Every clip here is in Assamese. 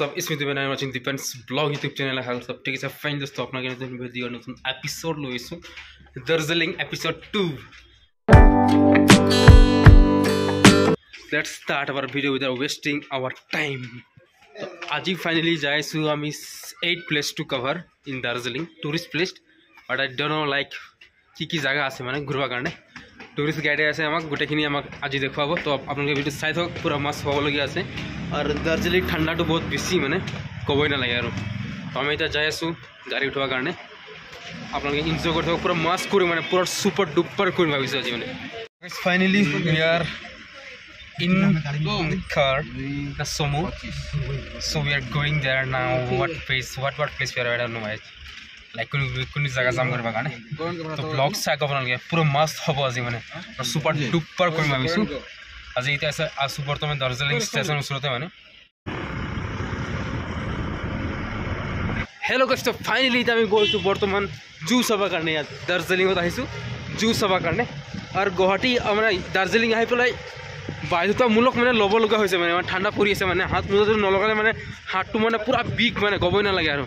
व्हाट्सअप इसमें तो मैंने watching defence blog YouTube channel है सब ठीक है फाइन दोस्तों अपना के नতুन वीडियो नতুन एपिसोड लइसु Darjeeling episode 2 let's start our video without wasting our time आज फाइनली जाइसु आमी 8 place to cover in Darjeeling tourist place but I don't know like की जगह आछे माने घुरबा कारणे टूरिस्ट गाइडे आछे आमाक गोटेखिनि आमाक आज देखुवाबो तो आपनालोके भिडिओ चाइ थक पूरा मस्त हबलगिया आछे और दार्जिलिंग ठंडा तो बहुत बेसि माने कबई ना लागे आरो तो आमी इता जाय आसु गाड़ी उठवा कारणे आपनालोके एन्जॉय करते पूरा मस्त करि माने पूरा सुपर डुपर करि भाबिसु आज माने finally we are in car the Sumo so we are going there now what place we are I don't know like kuni jaga jam karba kane to vlog sa ko banal ge pura mast hobo aji mane super duper kori mabisu aji ita asa asu bortome Darjeeling station usrote mane hello guys to finally ita ami goisu bortoman juu saba karne ya Darjeeling ot ahisu juu saba karne ar Guwahati amra Darjeeling ahi pelai बाध्यतामूलक माने लब लगा होइसे माने ठंडा परि आछे माने हाथ मुझे नलगाले माने हाथटु माने पूरा बिग माने गबई ना लागे आरो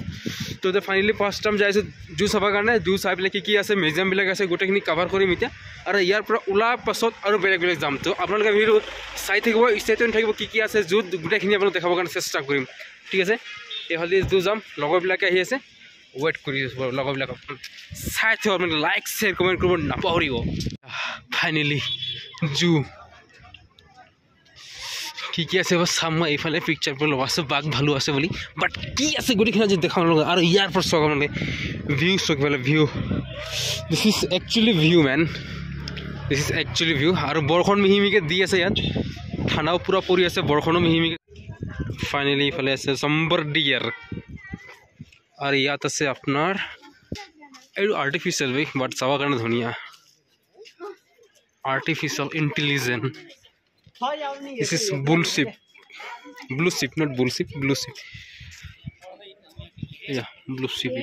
तो फाइनली फर्स्ट टाइम जाइसु जू सभा कारणे जू साइ बिले की आछे म्यूजियम बिले आछे गोटेखिनि कवर करिम इता आरो यार पुरा उला पाছত आरो बेलेग बेलेग जाम तो आपनालोके भिडिओ साइ থাকিব स्टेटन থাকিব की आछे जू गोटेखिनि आपनालोक देखाब कारणे चेष्टा करिम ठीक आछे ए हलि जू जाम लगर बिलाके आहि आछे वेट करि लगर बिलाक साइ थो माने लाइक शेयर कमेन्ट करब नापाहरिब फाइनली जू की आछे बस सामने इफाले पिक्चर पर लगा आछे बाघ भालू आछे बोली बाट की आछे गुडिखिना जे देखाव लगा आरो यार पर सग माने व्यू सग वाला view this is actually view man this is actually view आरो बरखन मिहिमिके दी आछे यात ठानाও पूरा परि आछे बरखनो मिहिमिके फाइनली इफाले आछे सम्बर डियर और यात आछे आपनार एडु आर्टिफिशियल वे बाट चावा कारणे धुनिया artificial intelligent This is blue ship, not bull ship, blue ship. Yeah, blue ship.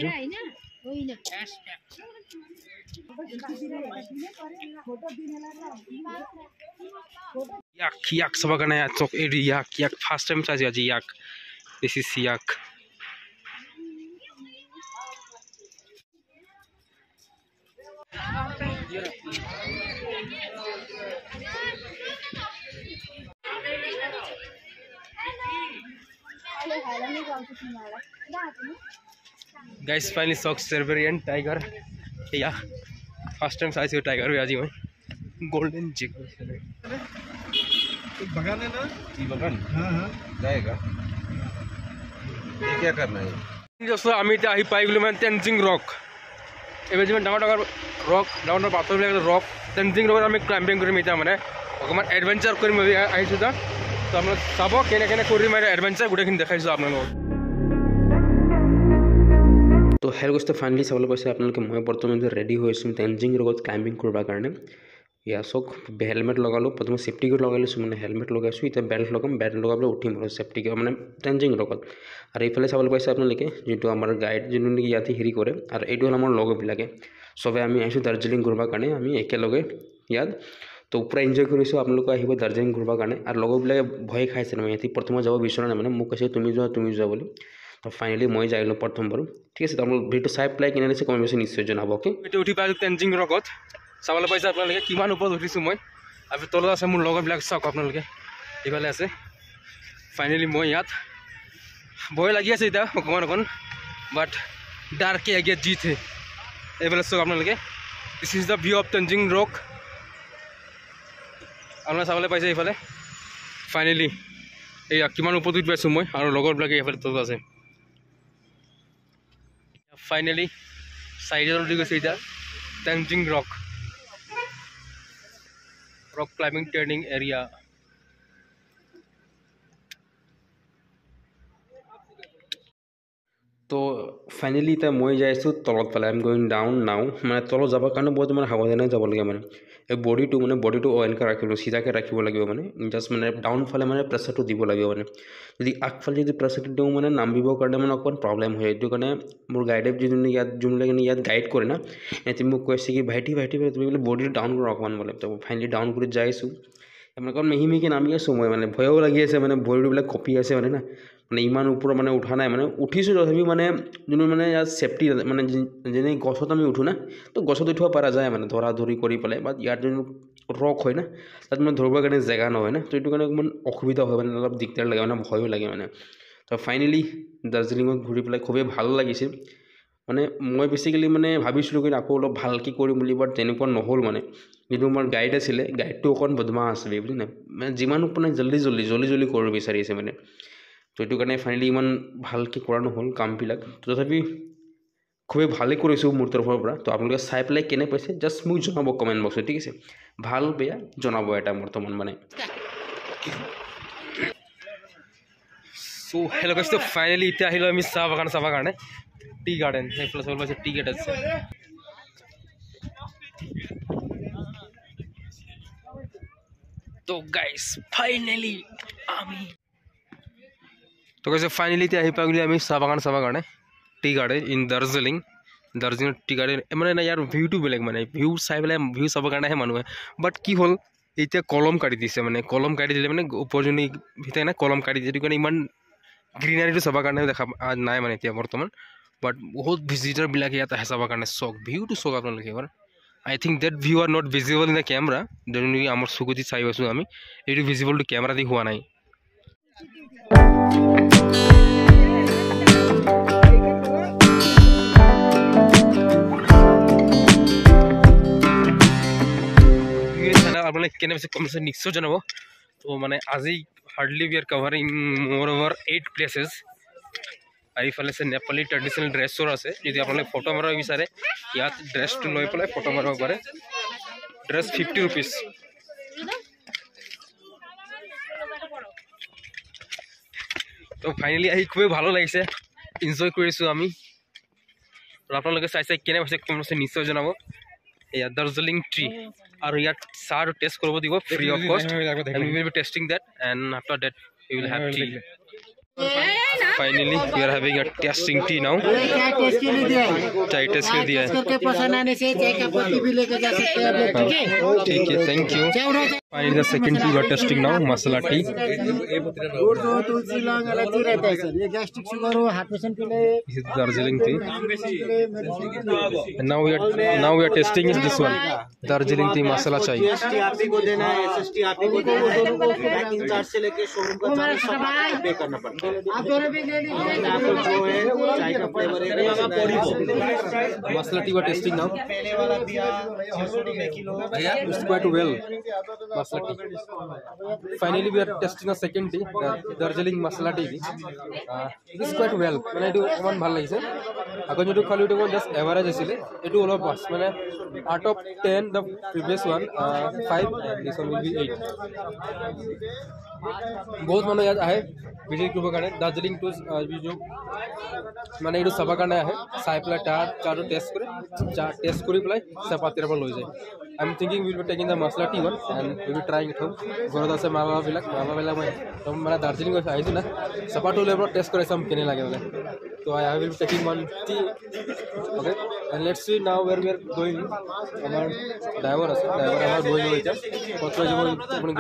Yak, सब करना है चौक एडी yak first time चाहिए आज yak. This is yak. Guys, finally saw Siberian tiger. Yeah, first time I see tiger. भी आज ही मैं golden jig. एक बगान है ना? ये बगान? हाँ जाएगा. ये क्या करना है? दोस्तों अमित आही पाइगुलो में तेंजिंग रॉक. एवं जब डाउन रॉक डाउन पाथर भी रॉक तेंजिंग रॉक हमें क्लाइंबिंग करें मिटा मने. अगर एडवेंचर करें मैं आई सुधा. तो हम लोग सबो केने केने करी मारे एडवेंचर गुटेखिन देखाइছো आपनालोक तो हेल गोष्ट फाइनली चाबले पाइছে आपनालोके মই বৰ্তমান ৰেডি হৈছো তেনজিং ৰকত ক্লাইম্বিং কৰবা কাৰণে ইয়া সক হেলমেট লগালো প্ৰথমে সেফটি গিয়াৰ লগাইছো মানে হেলমেট লগাইছো ইটা বেল্ট লগাবলে উঠিম আৰু সেফটি গিয়াৰ মানে তেনজিং ৰকত আৰু ইফালে চাবলে পাইছে आपनालोके যেটো আমাৰ গাইড যেটো নেকি ইয়াতে হেৰি কৰে আৰু এইটো হল আমাৰ লগৰ বিলাকে সবে আমি আইছো দাৰ্জিলিং কৰবা কাৰণে আমি একেলগে ইয়াত तो पूरा एन्जॉय करिছো आपनालोक आहिबो दार्जिलिंग घुरबा कारणे आर लगो बिलाके भय खाइছে ना यति प्रथम যাব बिचरा ना माने মোক কৈছে তুমি যোৱা बोली तो फाइनली মই যাইলো प्रथम बार ठीक আছে তোমরা ভিডিও চাই প্লাই কিনে আছে কমেন্ট বক্সে নিশ্চয় জনাব ओके এটো উঠি পাইছো তেনজিং ৰকত চাবলে পাইছে আপোনালোকে কিমান ওপৰত উঠিছো মই আৰু তলত আছে মোৰ লগৰ বিলাক চাওক আপোনালোকে ইফালে আছে ফাইনলি মই ইয়াত ভয় লাগি আছে এটা অকমান বাট ডাৰ কে আগে জিত হে এফালে চাওক আপোনালোকে this is the view of Tenzing rock আমৰা চাবলে পাইছে ইফালে ফাইনালি এই কিমান ওপৰত উঠি পাইছো মই আৰু লগৰ বিলাকে ইফালে তলত আছে ফাইনালি সাইডৰ উঠি গৈছে এটা Tenzing rock climbing training area तो फाइनली इतना मैं जाइसु तलत पाले I am going down now मैं तलत जाबार कारण बहुत मैं सावधाने যাব লাগে মানে এই বডিটো মানে বডিটো অয়েনকে ৰাখিব সিধাকে ৰাখিব লাগিব মানে জাস্ট মানে ডাউন ফালে মানে প্ৰেছাৰটো দিব লাগিব মানে যদি আগফালে যদি প্ৰেছাৰটো দিও মানে নামিবৰ কাৰণে মানে অকণ প্ৰবলেম হয় এইটো কাৰণে মোৰ গাইডে যিজনে ইয়াত যোনলৈকে ইয়াত গাইড কৰে না এতি মোক কৈছে কি ভাইটি তুমি বোলে বডিটো ডাউন কৰা অকমান বোলে তো ফাইনালি ডাউন কৰি যাইছো মানে অকণ মিহি মিহিকে নামি আছো মই মানে ভয়ও লাগি আছে মানে বডিটো বিলাক কপি আছে মানে না মানে ইমান ওপৰত মানে উঠা নাই মানে উঠিছোঁ তথাপি মানে যোনটো মানে ইয়াত ছেফটি মানে যেনে গছত আমি উঠোঁ না তো গছত উঠিব পৰা যায় মানে ধৰা ধৰি কৰি পেলাই বাট ইয়াত যোনটো ৰক হয় না তাত মানে ধৰিবৰ কাৰণে জেগা নহয় না তো এইটো কাৰণে অকণমান অসুবিধা হয় মানে অলপ দিগদাৰ লাগে মানে ভয়ো লাগে মানে তো ফাইনেলি দাৰ্জিলিঙত ঘূৰি পেলাই খুবেই ভাল লাগিছিল মানে মই বেছিকেলি মানে ভাবিছিলোঁ কিন্তু আকৌ অলপ ভালকৈ কৰিম বুলি বাট তেনেকুৱা নহ'ল মানে যিটো মোৰ গাইড আছিলে গাইডটো অকণ বদমাছ আছিলে বুজি নাই মানে যিমান মানে জল্দি কৰিব বিচাৰিছে মানে তো এইটো কাৰণে ফাইনেলি ইমান ভালকৈ কৰা নহ'ল কামবিলাক তথাপি খুবেই ভালেই কৰিছোঁ মোৰ তৰফৰ পৰা তো আপোনালোকে চাই পেলাই কেনে পাইছে জাষ্ট মোক জনাব কমেণ্ট বক্সত ঠিক আছে ভাল বেয়া জনাব এটা বৰ্তমান মানে সো হেল্ল' গাইছ তো ফাইনেলি এতিয়া আহিলোঁ আমি চাহ বাগান চাবৰ কাৰণে টি গাৰ্ডেন সেইফালে চাবলৈ পাইছে টি গেট আছে তো গাইছ ফাইনেলি আমি তো গাইছ ফাইনেলি এতিয়া আহি পাই আমি চাহ বাগান চাবৰ কাৰণে টি গাৰ্ডেন ইন দাৰ্জিলিঙৰ টি গাৰ্ডেন মানে ইয়াৰ ভিউটো বেলেগ মানে ভিউ চাই পেলাই ভিউ চাবৰ কাৰণে আহে মানুহে বাট কি হ'ল এতিয়া কলম কাটি দিছে মানে কলম কাটি দিলে মানে উপৰজনী ভিতৰে না কলম কাটি দিয়ে সেইটো কাৰণে ইমান গ্ৰীনাৰীটো চাবৰ কাৰণে দেখা নাই মানে এতিয়া বৰ্তমান বাট বহুত ভিজিটৰবিলাকে ইয়াত আহে চাবৰ কাৰণে চক ভিউটো চক আপোনালোকে এবাৰ I think that view are not visible in the camera যেনেকৈ আমাৰ চকুদি চাই আছোঁ আমি এইটো ভিজিবলটো কেমেৰা দি হোৱা নাই আপোনালোকে কেনে পাইছে কমেণ্টত নিশ্চয় জনাব তো মানে আজি হাৰ্ডলি উই আৰ কভাৰিং মোৰ অভাৰ 8 প্লেচেছ আৰু ইফালে আছে নেপালী ট্ৰেডিশ্যনেল ড্ৰেছৰ আছে যদি আপোনালোকে ফটো মাৰিব বিচাৰে ইয়াত ড্ৰেছটো লৈ পেলাই ফটো মাৰিব পাৰে ড্ৰেছ 50 rupees তো ফাইনেলি আহি খুবেই ভালো লাগিছে এনজয় কৰিছোঁ আমি আৰু আপোনালোকে চাই কেনে পাইছে কমেণ্টত নিশ্চয় জনাব এয়া দাৰ্জিলিং ট্ৰি আৰু ইয়াত চাহ টেষ্ট কৰিব দিব ফ্ৰী অফ কষ্ট and we will be testing that and after that we will have tea finally we are having a tasting tea now क्या टेस्ट के लिए दिया है चाय टेस्ट के दिया है करके पसंद आने से चाय का पत्ती भी लेके जा सकते हैं आप लोग ठीक है thank you finally the second tea we are testing now masala tea गुड़ दो तुलसी लौंग इलायची रहता है सर ये गैस्ट्रिक शुगर हो हार्ट पेशेंट के लिए this is Darjeeling tea and now we are testing is this one Darjeeling tea masala chai ST आप ही को देना है एसएसटी आप ही को देना है दोनों को पैकिंग चार्ज से लेके शोरूम का चार्ज सब पे करना पड़ता है आप दोनों भी ले लीजिए आपको जो है चाय का फ्लेवर है masala tea we are testing now पहले वाला दिया 600 रुपए kilo it's quite well masala tea finally we are testing a second tea the Darjeeling masala tea it is quite well মানে এটো অকমান ভাল লাগিছে আগত যেটো খালি এটো জাস্ট এভারেজ আছিল এটো অলপ পাস মানে out of 10 the previous one 5 and this one will be 8 বহুত মানুহ ইয়াত আহে ভিজিট কৰিব কাৰণে দাৰ্জিলিং টু মানে এইটো চাবৰ কাৰণে আহে চাই পেলাই চাহটো টেষ্ট কৰি পেলাই চাহপাতিৰ পৰা লৈ যায় I am thinking will be taking the masala tea one and will be trying it home ঘৰত আছে মা বাবাবিলাক মই মানে দাৰ্জিলিং গৈছোঁ আহিছোঁ না চাহপাতটো লৈ পেলাই টেষ্ট কৰি চাম কেনে লাগে মানে তো I will be taking one tea okay and let's see now where we are going আমাৰ ড্ৰাইভাৰ আছে ড্ৰাইভাৰ আমাৰ গৈ যাব এতিয়া পত্ৰ যাব আপুনি